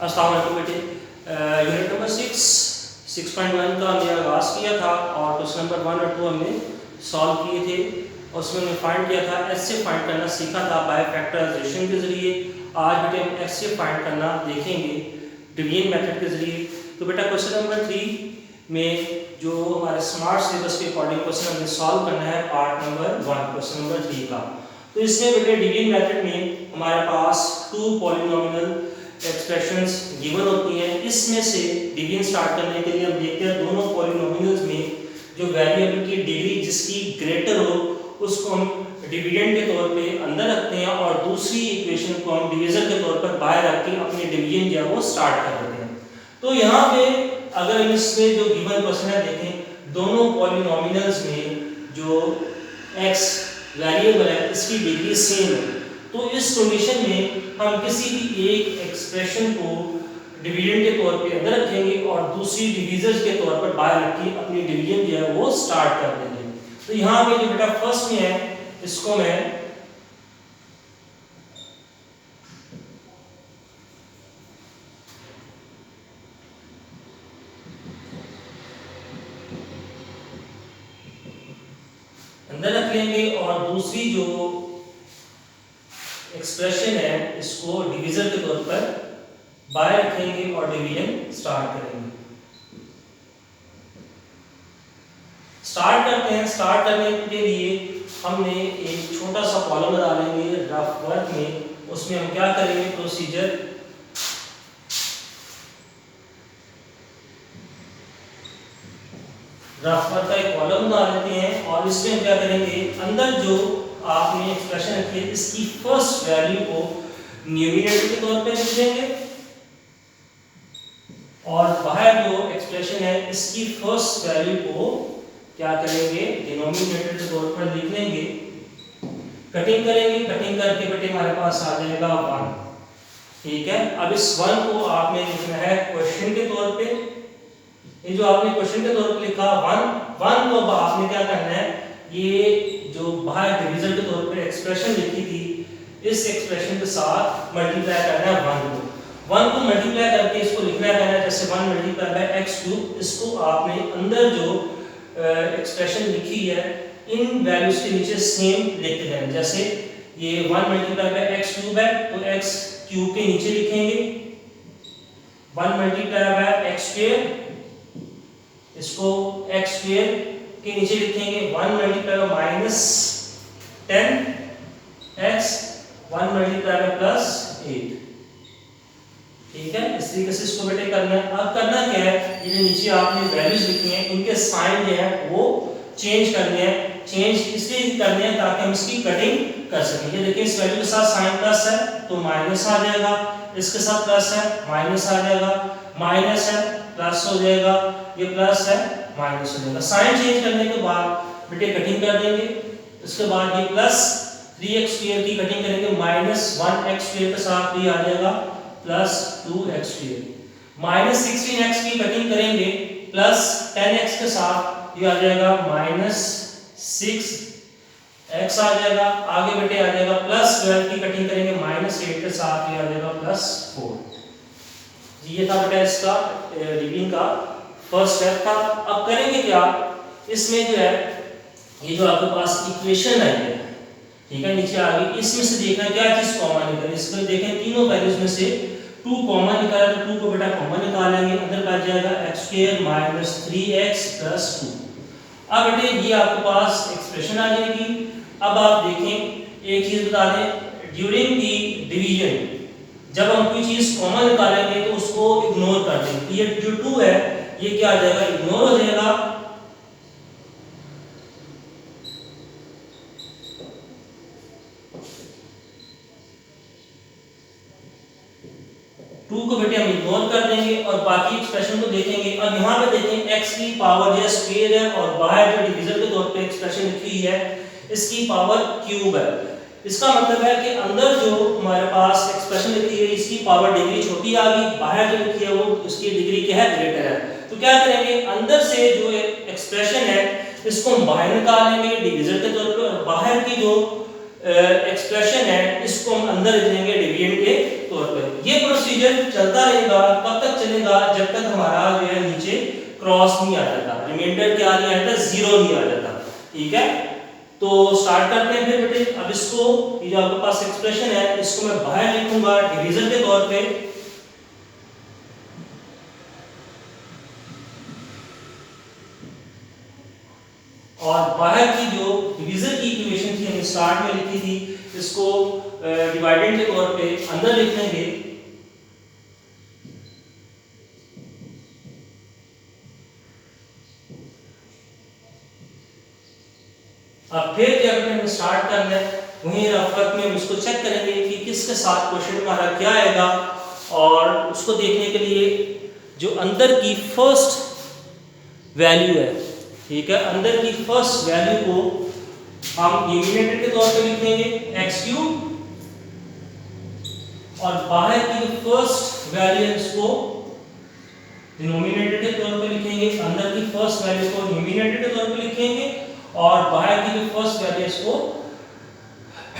अस्सलाम वालेकुम बेटे। यूनिट नंबर 6.1 का हमने आगाज़ किया था और क्वेश्चन नंबर 1 और 2 हमने सॉल्व किए थे। उसमें हमने फाइंड किया था, एच से फाइंड करना सीखा था बाय फैक्टराइजेशन के ज़रिए। आज बेटे हम एच से फाइंड करना देखेंगे डिवीजन मेथड के ज़रिए। तो बेटा क्वेश्चन नंबर 3 में जो हमारे स्मार्ट सिलेबस के अकॉर्डिंग क्वेश्चन हमने सॉल्व करना है पार्ट नंबर 1 क्वेश्चन नंबर 3 का। तो इसमें बेटे डिवीजन मेथड में हमारे पास 2 पॉलिनोमियल एक्सप्रेशंस गिवन होती हैं। इसमें से डिवीजन स्टार्ट करने के लिए हम देखते हैं दोनों पॉलिनोमियल्स में जो वेरिएबल की डिग्री जिसकी ग्रेटर हो उसको हम डिविडेंड के तौर पे अंदर रखते हैं और दूसरी इक्वेशन को हम डिवीजर के तौर पर बाहर रख के अपने डिवीजन जो है वो स्टार्ट कर देते हैं। तो यहाँ पे अगर हम इसमें जो गिवन क्वेश्चन है देखें, दोनों पॉलिनोमियल्स में जो x वेरिएबल है इसकी डिग्री सेम है। तो इस कंडीशन में हम किसी भी एक एक्सप्रेशन को डिवीजन के तौर पे अंदर रखेंगे और दूसरी डिवीजर्स के तौर पर बाहर रख के अपनी डिवीजन जो है वो स्टार्ट कर देंगे। तो यहाँ पे जो बेटा फर्स्ट में है इसको मैं अंदर रख लेंगे और दूसरी जो एक्सप्रेशन है इसको डिवीजर के तौर पर बाहर रखेंगे और डिवीजन स्टार्ट करेंगे। स्टार्ट करते हैं। स्टार्ट करने के लिए हमने एक छोटा सा कॉलम डालेंगे रफ वर्क में। उसमें हम क्या करेंगे, प्रोसीजर रफ वर्क का एक कॉलम डाल देते हैं और इसमें हम क्या करेंगे, अंदर जो आपने एक्सप्रेशन रखी है इसकी फर्स्ट वैल्यू को न्यूमरेटर के तौर पे लिख देंगे और बाहर जो एक्सप्रेशन है इसकी फर्स्ट वैल्यू को क्या करेंगे, डिनोमिनेटर के तौर पर लिख लेंगे। कटिंग करेंगे, कटिंग करके बेटे हमारे पास आ जाएगा 1। ठीक है, अब इस 1 को आपने लिखना है क्वेश्चन के तौर पे। ये जो आपने क्वेश्चन के तौर पे लिखा 1 को अब आपने क्या करना है, ये जो बाहर डिवीजन के तौर पे एक्सप्रेशन लिखी थी इस एक्सप्रेशन के साथ मल्टीप्लाई करना है 1 को मल्टीप्लाई करके इसको लिखना है जैसे 1 मल्टीप्लाई बाय x3। इसको आपने अंदर जो एक्सप्रेशन लिखी है इन वैल्यूज के नीचे सेम लिखते हैं। जैसे ये 1 मल्टीप्लाई बाय x3 है तो x क्यूब के नीचे लिखेंगे 1 मल्टीप्लाई बाय x स्क्वायर, इसको x स्क्वायर के नीचे लिखेंगे 1 multiply by minus 10x 1 multiply by plus 8। ठीक है, इस तरीके से इसको बेटे करना है। अब करना क्या है, ये जो नीचे आपने वैल्यूज लिखी हैं इनके साइन जो है वो चेंज करने हैं। चेंज इसलिए करने हैं ताकि हम इसकी कटिंग कर सकें। ये देखिए इस वैल्यू के साथ साइन प्लस है तो माइनस आ जाएगा, इसके साथ प्लस है माइनस आ जाएगा, माइनस है प्लस हो जाएगा, ये प्लस है माइनस हो जाएगा। साइन चेंज करने के बाद बेटे कटिंग कर देंगे। इसके बाद ये प्लस 3x स्क्वायर की कटिंग करेंगे, माइनस 1x स्क्वायर के साथ ये आ जाएगा plus 2x square, minus 16x की कटिंग करेंगे प्लस 10x के साथ ये आ जाएगा माइनस 6x आ जाएगा। आगे बेटे आ जाएगा प्लस 12 की कटिंग करेंगे माइनस 8 के साथ ये आ जाएगा प्लस 4। ये था बेटा इसका डिवीजन का फर्स्ट स्टेप था। अब करेंगे क्या, इसमें जो है ये जो आपके पास इक्वेशन आई है, ठीक है, नीचे आ गई, इसमें से देखना क्या चीज कॉमन निकले। इसमें देखें तीनों वैल्यूज में से 2 कॉमन निकाला तो 2 को बेटा कॉमन निकालेंगे, अंदर बच जाएगा x square minus 3x plus 2। अब बेटे ये आपके पास एक्सप्रेशन आ जाएगी। अब आप देखें एक चीज बता दें, ड्यूरिंग दी डिवीजन जब हम कोई चीज कॉमन निकालेंगे तो उसको इग्नोर कर देंगे। ये जो 2 है ये क्या आ जाएगा, इग्नोर हो जाएगा। 2 को बेटे हम इग्नोर कर देंगे और बाकी एक्सप्रेशन को देखेंगे। अब यहाँ पे देखें x की पावर जो स्क्वायर है और बाहर जो डिवीजन के तौर पे एक्सप्रेशन लिखी है इसकी पावर क्यूब है। इसका मतलब है कि अंदर जो हमारे पास एक्सप्रेशन लिखी है इसकी पावर डिग्री छोटी आ गई, बाहर जो लिखी है वो उसकी डिग्री क्या है, ग्रेटर है। तो क्या करेंगे, अंदर से जो एक्सप्रेशन है इसको हम बाहर निकालेंगे डिवीजन के तौर पे और बाहर की जो एक्सप्रेशन है इसको हम अंदर लिख लेंगे डिवीडेंड के तौर पर। ये प्रोसीजर चलता रहेगा, कब तक चलेगा, जब तक हमारा जो है नीचे क्रॉस नहीं आ जाता, रिमाइंडर क्या नहीं आता, जीरो नहीं आ जाता। ठीक है, तो स्टार्ट करते हैं फिर बेटे। अब इसको, ये जो आपके पास एक्सप्रेशन है इसको मैं बाहर लिखूंगा डिवीजन के तौर पे, और बाहर की जो डिवीजन की इक्वेशन थी हमने स्टार्ट में लिखी थी इसको डिवाइडेंड के तौर पे अंदर लिख लेंगे। अब फिर जब हमने स्टार्ट करना है वहीं रफ वर्क में हम इसको चेक करेंगे कि किसके साथ क्वेश्चन हमारा क्या आएगा, और उसको देखने के लिए जो अंदर की फर्स्ट वैल्यू है, ठीक है, अंदर की फर्स्ट वैल्यू को हम न्यूमरेटर के तौर पे लिखेंगे x क्यूब, और बाहर की जो फर्स्ट वैल्यू है इसको डिनोमिनेटर के तौर पे लिखेंगे। अंदर की फर्स्ट वैल्यू को न्यूमरेटर के तौर पे लिखेंगे और बाहर की जो फर्स्ट वैल्यू इसको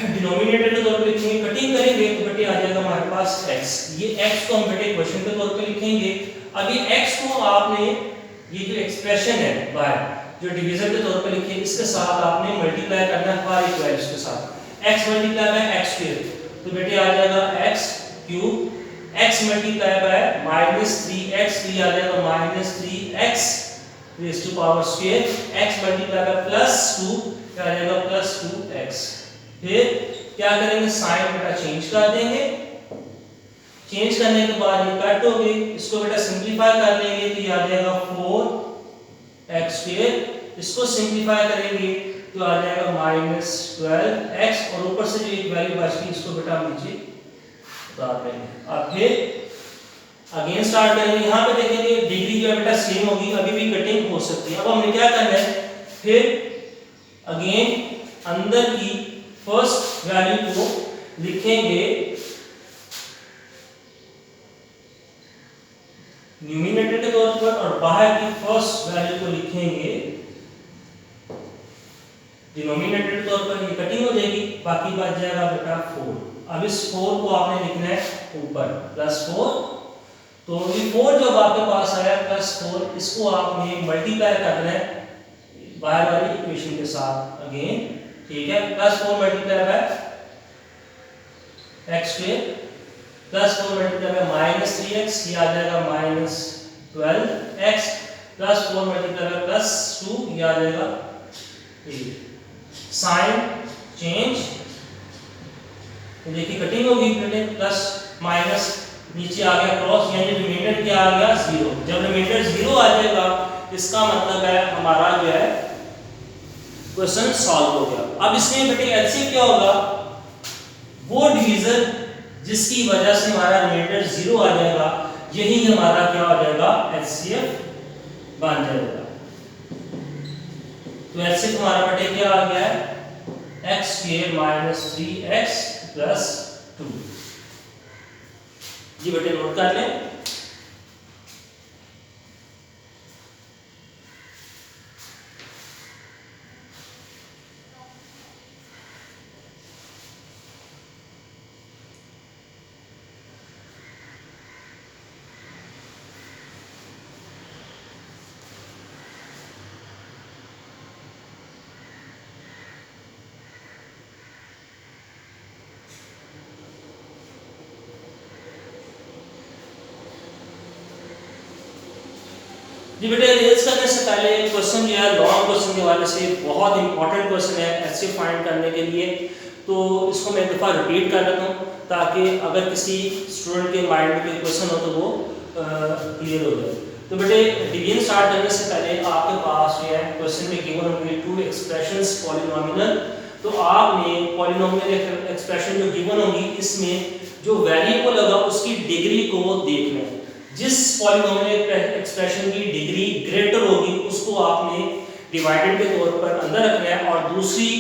डिनोमिनेटर के तौर पे लिखेंगे। कटिंग करेंगे तो बेटे आ जाएगा हमारे पास x। ये x को हम बेटे क्वेश्चन के तौर पे लिखेंगे। अब ये x को आपने, ये जो एक्सप्रेशन है बाहर जो डिवीजन के तौर पे लिखे, इसके साथ आपने मल्टीप्लाई करना है हर एक वैल्यूज के साथ। x multiply by x square, तो बेटे आ जाएगा x cube, x multiply by -3x, ये आ जाएगा -3x raise to power square, x multiply by +2, क्या आ जाएगा +2x। फिर क्या करेंगे, साइन बेटा चेंज कर देंगे। चेंज करने के बाद ये कट हो गई, इसको बेटा सिंपलीफाई कर लेंगे तो ये आ जाएगा 4x स्क्वायर। इसको सिंपलीफाई करेंगे तो आ जाएगा -12x, और ऊपर से जो एक वैल्यू बचती है इसको बेटा हम नीचे उतार लेंगे। अब फिर अगेन स्टार्ट करेंगे। यहाँ पे देखेंगे डिग्री जो है बेटा सेम होगी, अभी भी कटिंग हो सकती है। अब हमने क्या करना है, फिर अगेन अंदर की फर्स्ट वैल्यू को लिखेंगे न्यूमरेटर के तौर पर, और बाहर की फर्स्ट वैल्यू को लिखेंगे डिनोमिनेटर के तौर पर। ये कटिंग हो जाएगी, बाकी बच जाएगा बेटा 4। अब इस 4 को आपने लिखना है ऊपर +4, तो ये 4 जब आपके पास आया +4, इसको आपने मल्टीप्लाई करना है बाहर वाली इक्वेशन के साथ अगेन। ठीक है, +4 multiply by x square +4 multiply by -3x, ये आ जाएगा -12x, +4 मल्टीप्लाई बाय +2, ये आ जाएगा 8। साइन चेंज, देखिए कटिंग होगी, प्लस माइनस नीचे आ गया क्रॉस, यानी रिमाइंडर क्या आ गया 0। जब रिमाइंडर 0 आ जाएगा इसका मतलब है हमारा जो है क्वेश्चन सॉल्व हो गया। अब इसमें बेटे एलसीएम क्या होगा, वो डिवीजन जिसकी वजह से हमारा रिमाइंडर 0 आ जाएगा, यही हमारा क्या हो जाएगा, एचसीएफ बन जाएगा। तो एचसीएफ हमारा बेटे क्या आ गया है, x स्क्वायर -3x + 2। जी बेटे नोट कर लें। जी बेटे रिजल्ट करने से पहले क्वेश्चन जो है लॉन्ग क्वेश्चन के हवाले से बहुत इंपॉर्टेंट क्वेश्चन है एचसीएफ फाइंड करने के लिए, तो इसको मैं एक दफ़ा रिपीट कर लेता हूँ ताकि अगर किसी स्टूडेंट के माइंड में कोई क्वेश्चन हो तो वो क्लियर हो जाए। तो बेटे डिवीजन स्टार्ट करने से पहले आपके पास जो है क्वेश्चन में गिवन होंगे 2 एक्सप्रेशंस पॉलिनोमियल। तो आपने पॉलिनोमियल एक्सप्रेशन जो गिवन होगी इसमें जो वेरिएबल होगा उसकी डिग्री को देखना है। जिस पॉलिनोमियल एक्सप्रेशन की डिग्री ग्रेटर होगी उसको आपने डिवाइडेड के तौर पर अंदर रखना है, और दूसरी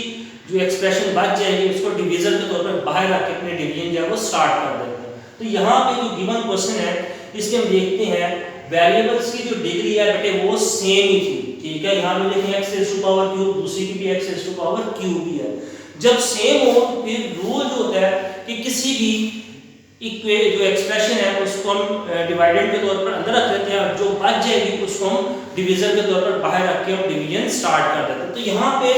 जो एक्सप्रेशन बच जाएगी उसको डिवीजन के तौर पर बाहर रख के अपने डिवीजन जो है वो स्टार्ट कर देते हैं। तो यहाँ पे जो गिवन क्वेश्चन है इसमें हम देखते हैं वेरिएबल्स की जो डिग्री है बेटे वो सेम ही थी। ठीक है, यहाँ पे देखें x⁻³ दूसरी की भी x⁻³ ही है। जब सेम हो तो फिर रूल जो होता है कि किसी भी जो एक्सप्रेशन है उसको हम डिवाइडेंड के तौर पर अंदर रख देते हैं और जो बच जाएगी उसको हम डिवीजन के तौर पर बाहर रख के हम डिवीजन स्टार्ट कर देते हैं। तो यहाँ पे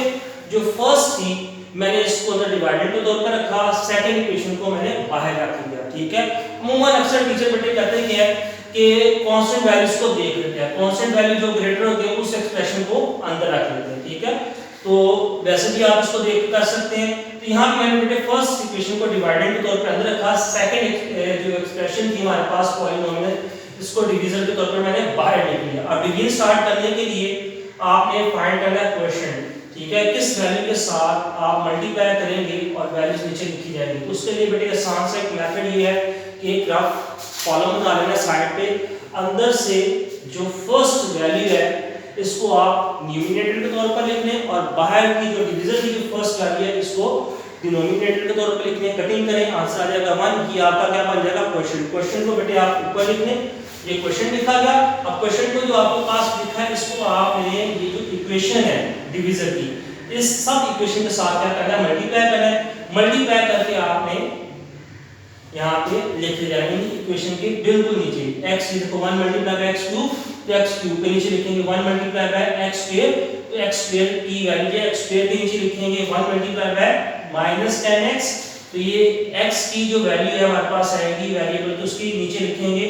जो फर्स्ट थी मैंने इसको अंदर डिवाइडेंड के तौर पर रखा, सेकंड इक्वेशन को मैंने बाहर रख दिया, ठीक है। अमूमन अक्सर टीचर बेटे कहते हैं क्या है कि कांस्टेंट वैल्यूज को देख लेते हैं, कांस्टेंट वैल्यू जो ग्रेटर होती है उस एक्सप्रेशन को अंदर रख लेते हैं, ठीक है। तो वैसे भी आप इसको देख कर सकते हैं। तो यहाँ पे मैंने बेटे फर्स्ट इक्वेशन को डिवाइडेंड के तौर पर अंदर रखा, सेकंड जो एक्सप्रेशन थी हमारे पास पॉलिनोमियल इसको डिवीजन के तौर पर मैंने बाहर लिख लिया। अब डिवीजन स्टार्ट करने के लिए आपने फाइंड करना है क्वोशिएंट, ठीक है, किस वैल्यू के साथ आप मल्टीप्लाई करेंगे और वैल्यूज नीचे लिखी जाएगी। तो उसके लिए बेटे आसान सा एक मेथड ये है कि एक रफ कॉलम बना लेना साइड पे, अंदर से जो फर्स्ट वैल्यू है इसको आप न्यूमरेटर के तौर पर लिख लें और बाहर की जो डिवीजन की जो फर्स्ट वैल्यू है इसको डिनोमिनेटर के तौर पर लिख लें, कटिंग करें, आंसर आ जाएगा 1। ये आपका क्या बन जाएगा क्वोशिएंट। क्वोशिएंट को बेटे आप ऊपर लिख लें, ये क्वेश्चन लिखा गया। अब क्वेश्चन को जो आपके पास लिखा है इसको आपने ये जो इक्वेशन है डिवीजन की इस सब इक्वेशन के साथ क्या करना है, मल्टीप्लाई करना है। मल्टीप्लाई करके आपने यहाँ पे लिखते जाएंगे इक्वेशन के बिल्कुल नीचे x लिखो 1 मल्टीप्लाई बाय x क्यूब, तो x क्यूब के नीचे लिखेंगे 1 मल्टीप्लाई बाय x स्क्वायर, तो x स्क्वायर की वैल्यू है x स्क्वायर के नीचे लिखेंगे 1 मल्टीप्लाई बाय माइनस 10x, तो ये x की जो वैल्यू है हमारे पास आएगी वेरिएबल, तो उसके नीचे लिखेंगे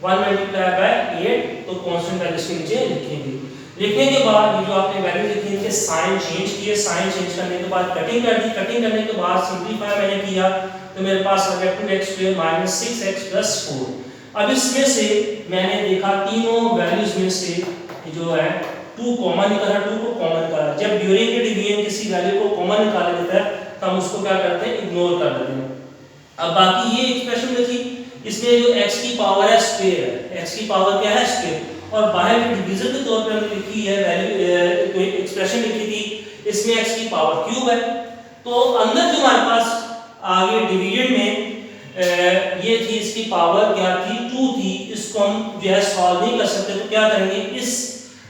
1 मल्टीप्लाई बाय 8, तो कांस्टेंट वैल्यूज के नीचे लिखेंगे। लिखने के बाद ये जो आपने वैल्यू लिखी है इनके साइन चेंज किए, साइन चेंज करने के बाद कटिंग कर दी, कटिंग करने के बाद सिंपलीफाई मैंने किया तो मेरे पास आ गया 2x square minus 6x plus 4। अब इसमें से मैंने देखा तीनों वैल्यूज में से जो है 2 कॉमन निकाला, 2 को कॉमन निकाला। जब ड्यूरिंग के डिवीजन किसी वैल्यू को कॉमन निकाला जाता है तो हम उसको क्या करते हैं, इग्नोर कर देते हैं। अब बाकी ये एक्सप्रेशन में थी, इसमें जो x की पावर है स्क्वायर है, x की पावर क्या है स्क्वायर, और बाहर की डिवीजन के तौर पर हमने लिखी है वैल्यू एक्सप्रेशन लिखी थी, इसमें x की पावर क्यूब है। तो अंदर जो हमारे पास आगे डिवीजन में ये थी, इसकी पावर क्या थी 2 थी, इसको हम जो है सॉल्व नहीं कर सकते, तो क्या करेंगे इस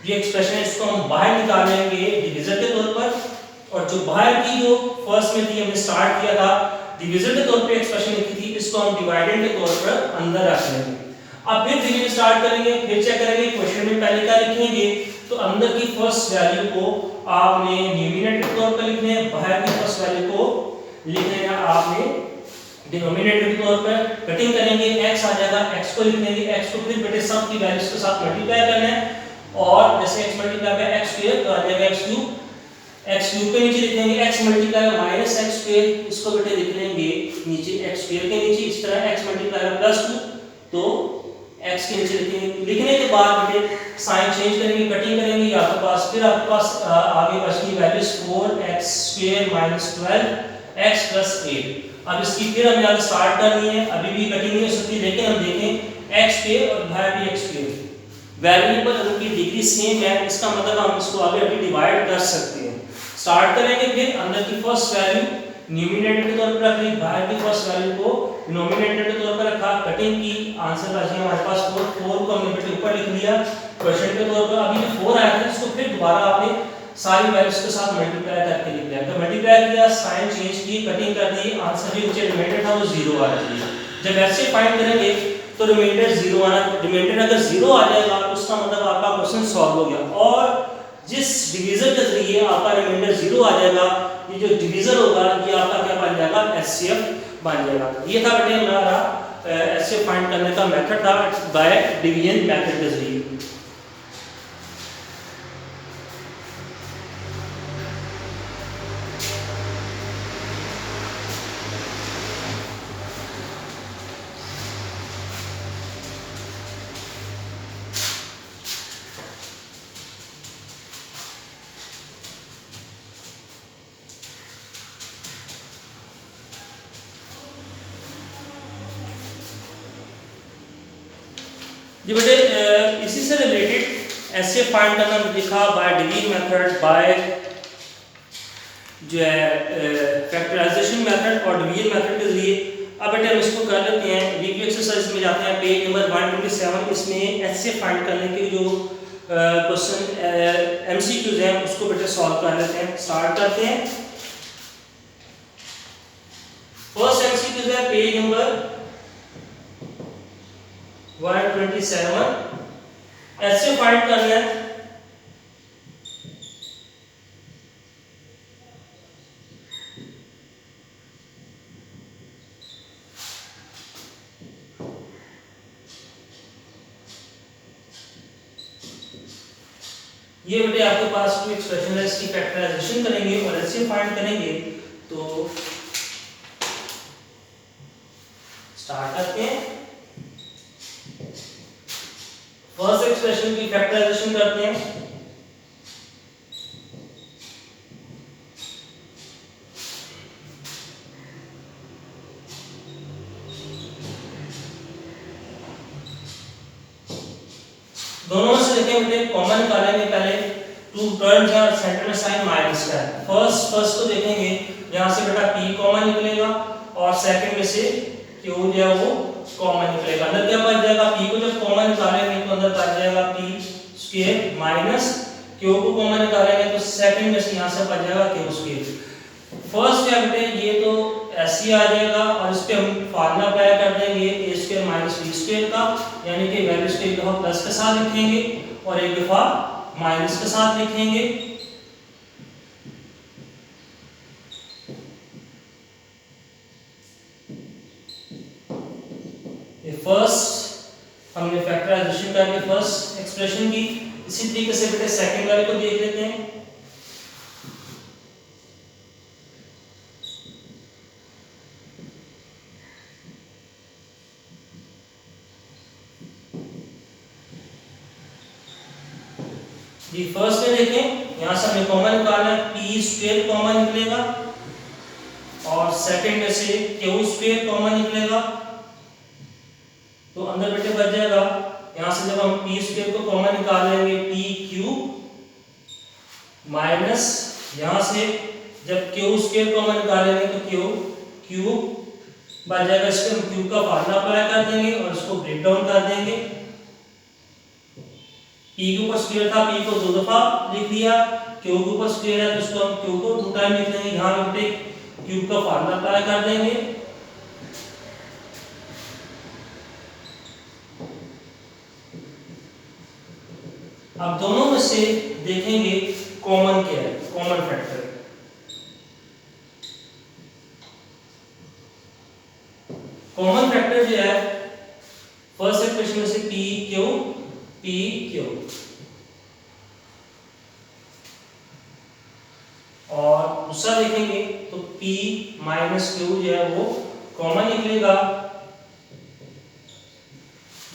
जो एक्सप्रेशन है इसको हम बाहर निकाल लेंगे डिवीजन के तौर पर, और जो बाहर की जो फर्स्ट में थी हमने स्टार्ट किया था डिवीजन के तौर पे एक्सप्रेशन लिखी थी, इसको हम डिवाइडेंड के तौर पर अंदर रख लेंगे। अब फिर डिवीजन स्टार्ट करेंगे, फिर चेक करेंगे क्वेश्चन में पहले क्या लिखेंगे, तो अंदर की फर्स्ट वैल्यू को आपने न्यूमरेटर के तौर पर लिखना है, बाहर की फर्स्ट वैल्यू को लिखना है आपने डिनोमिनेटर के तौर पर। कटिंग करेंगे x आ जाएगा, x को लिख लेंगे, x को फिर बेटे सब की वैल्यूज के साथ मल्टीप्लाई करना है, और जैसे x multiply by x square तो आ जाएगा x क्यूब, x क्यूब के नीचे लिखेंगे x multiply bye minus x square, इसको बेटे लिख लेंगे नीचे x स्क्वायर के नीचे, इस तरह x मल्टीप्लाई बाय प्लस 2, तो x के नीचे लिखेंगे। लिखने के बाद बेटे साइन चेंज करेंगे, कटिंग करेंगे, आपके पास फिर आपके पास आगे बचनी values 4x square minus 12x plus 8। अब इसकी फिर हमें आगे स्टार्ट करनी है, अभी भी कटिंग नहीं हो सकती, लेकिन हम देखें x स्क्वायर और बाहर भी x स्क्वायर वेरिएबल उनकी डिग्री सेम है, इसका मतलब हम इसको आगे अभी डिवाइड कर सकते हैं। स्टार्ट करेंगे, फिर अंदर की फर्स्ट वैल्यू न्यूमरेटर के तौर पर रख ली, बाहर की फर्स्ट वैल्यू को डिनोमिनेटर के तौर पर रखा, कटिंग की, आंसर बच गया हमारे पास 4 को हमने बेटे ऊपर लिख लिया क्वेश्चन के तौर पर। अभी जो 4 आया था इसको फिर दोबारा आपने सारी वैल्यूज के साथ मल्टीप्लाई करके लिख लिया, तो मल्टीप्लाई किया, साइन चेंज की, कटिंग कर दी, आंसर जो नीचे रिमाइंडर था वो 0 आ जाएगा। जब ऐसे फाइंड करेंगे तो रिमाइंडर 0 आना, रिमाइंडर अगर 0 आ जाएगा तो उसका मतलब आपका क्वेश्चन सॉल्व हो गया, और जिस डिवीजन के जरिए आपका रिमाइंडर 0 आ जाएगा, ये जो डिवीजन होगा ये आपका क्या बन जाएगा, एचसीएफ बन जाएगा। ये था बेटे हमारा एचसीएफ फाइंड करने का मेथड था बाय डिवीजन मेथड के जरिए। जी बेटे इसी से रिलेटेड ऐसे फाइंड करना लिखा बाय डिवीजन मेथड, बाय जो है फैक्टराइजेशन मेथड और डिवीजन मेथड के जरिए। अब बेटे हम इसको कर लेते हैं, रिव्यू एक्सरसाइज में जाते हैं, पेज नंबर 127। इसमें ऐसे फाइंड करने के जो क्वेश्चन एमसीक्यूज हैं उसको बेटे सॉल्व कर लेते हैं। स्टार्ट करते हैं। फर्स्ट एमसीक्यू है पेज नंबर 127। ऐसे फाइंड करना है ये बेटे आपके पास कोई एक्सप्रेशन है, इसकी फैक्टराइजेशन करेंगे और ऐसे फाइंड करेंगे। तो स्टार्ट करते हैं। फर्स्ट एक्सप्रेशन की फैक्टराइजेशन करते हैं। दोनों में से देखें बेटे कॉमन निकालेंगे पहले। टू टर्न्स है और सेंटर में साइन माइनस का है। फर्स्ट को देखेंगे, यहां से बेटा p कॉमन निकलेगा और सेकंड में से q जो है वो कॉमन निकलेगा। अंदर क्या बच जाएगा, p को जब कॉमन निकालेंगे तो अंदर बच जाएगा p स्क्वायर माइनस q को कॉमन निकालेंगे तो सेकंड में से यहां से बच जाएगा q स्क्वायर। फर्स्ट क्या बेटे ये तो ऐसे ही आ जाएगा और इस पे हम फार्मूला अप्लाई कर देंगे a square minus b square का, यानी कि वैल्यू को एक दफा प्लस के साथ लिखेंगे और एक दफा माइनस के साथ लिखेंगे। ये फर्स्ट हमने फैक्टराइजेशन करके फर्स्ट एक्सप्रेशन की। इसी तरीके से बेटे सेकंड वाले को देख लेते हैं। जी फर्स्ट में देखें, यहां से हमें कॉमन निकालना है, p स्क्वायर कॉमन निकलेगा और सेकंड में से q स्क्वायर कॉमन निकलेगा। तो अंदर बेटे बच जाएगा, यहां से जब हम p स्क्वायर को कॉमन निकालेंगे p q माइनस यहां से जब q स्क्वायर कॉमन निकालेंगे तो q बच जाएगा। इस पे हम q का फार्मूला अप्लाई कर देंगे और इसको ब्रेक डाउन कर देंगे। p के ऊपर स्क्वायर था, p को दो दफा लिख दिया, q के ऊपर स्क्वायर है तो इसको हम q को दो टाइम लिख देंगे। यहां पे q का फार्मूला अप्लाई कर देंगे। अब दोनों में से देखेंगे कॉमन क्या है, कॉमन फैक्टर। कॉमन फैक्टर जो है फर्स्ट इक्वेशन में से p q और दूसरा देखेंगे तो p माइनस q जो है वो कॉमन निकलेगा।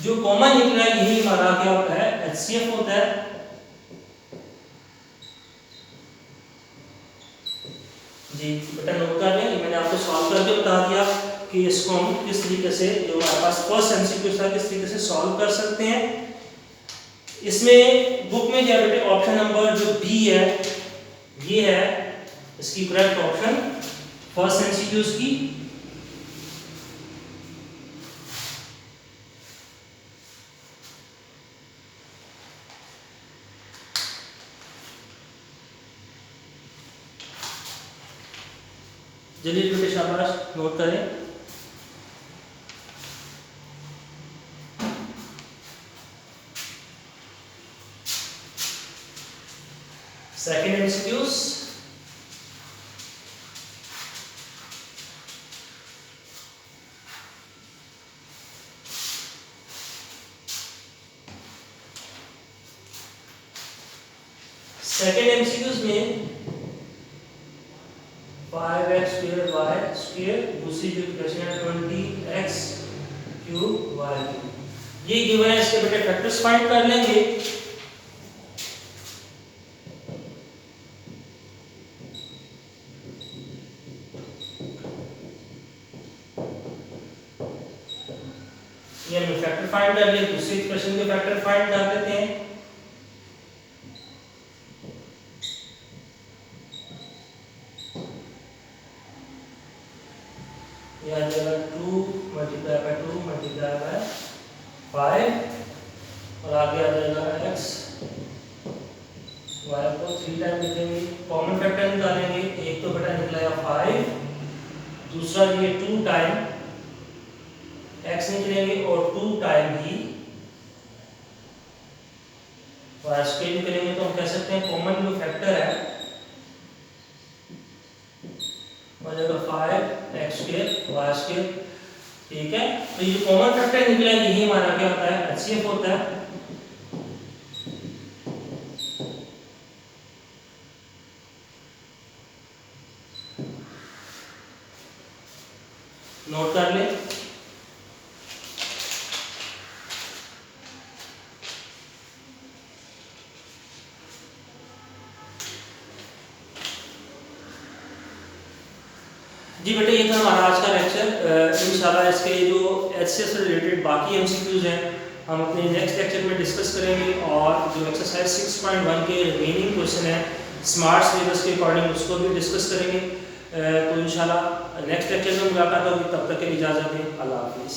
जो कॉमन निकला है यही हमारा क्या होता है, HCF होता है। जी बेटा नोट कर लें, मैंने आपको सॉल्व करके बता दिया कि इसको हम किस तरीके से, जो हमारे पास फर्स्ट एमसीक्यू था, किस तरीके से सॉल्व कर सकते हैं। इसमें बुक में जो बेटे ऑप्शन नंबर जो बी है ये है इसकी करेक्ट ऑप्शन फर्स्ट एमसीक्यूज की। जल्दी बेटे शाबाश नोट करें। सेकंड एमसीक्यूज, सेकंड एमसीक्यूज में 5x स्क्वायर y स्क्वायर, दूसरी जो इक्वेशन है 20x क्यूब y क्यूब, ये गिवन है। इसके बेटे फैक्टर्स फाइंड कर लेंगे। ये हम फैक्टर फाइंड कर लिए, दूसरी इक्वेशन के फैक्टर फाइंड कर लेते हैं। ये आ जाएगा 2 मल्टीप्लाई बाय 2 मल्टीप्लाई बाय 5 और आगे आ जाएगा x, y को 3 टाइम लिखेंगे। कॉमन फैक्टर निकालेंगे, एक तो बेटा निकलेगा 5 दूसरा ये 2 टाइम x निकलेंगे और 2 टाइम ही y स्क्वायर निकलेंगे। तो हम कह सकते हैं कॉमन जो फैक्टर है हो जाएगा 5x स्क्वायर y स्क्वायर। ठीक है, तो ये कॉमन फैक्टर निकला यही हमारा क्या होता है, HCF होता है। नोट कर ले। जी बेटा, ये था हमारा आज का लेक्चर। इंशाल्लाह इसके जो HCF से रिलेटेड बाकी MCQs हैं हम अपने नेक्स्ट लेक्चर में डिस्कस करेंगे, और जो एक्सरसाइज 6.1 के रिमेनिंग क्वेश्चन है स्मार्ट सिलेबस के अकॉर्डिंग उसको भी डिस्कस करेंगे। तो इंशाल्लाह नेक्स्ट लेक्चर में मुलाकात होगी, तब तक के लिए इजाज़त दें। अल्लाह हाफिज़।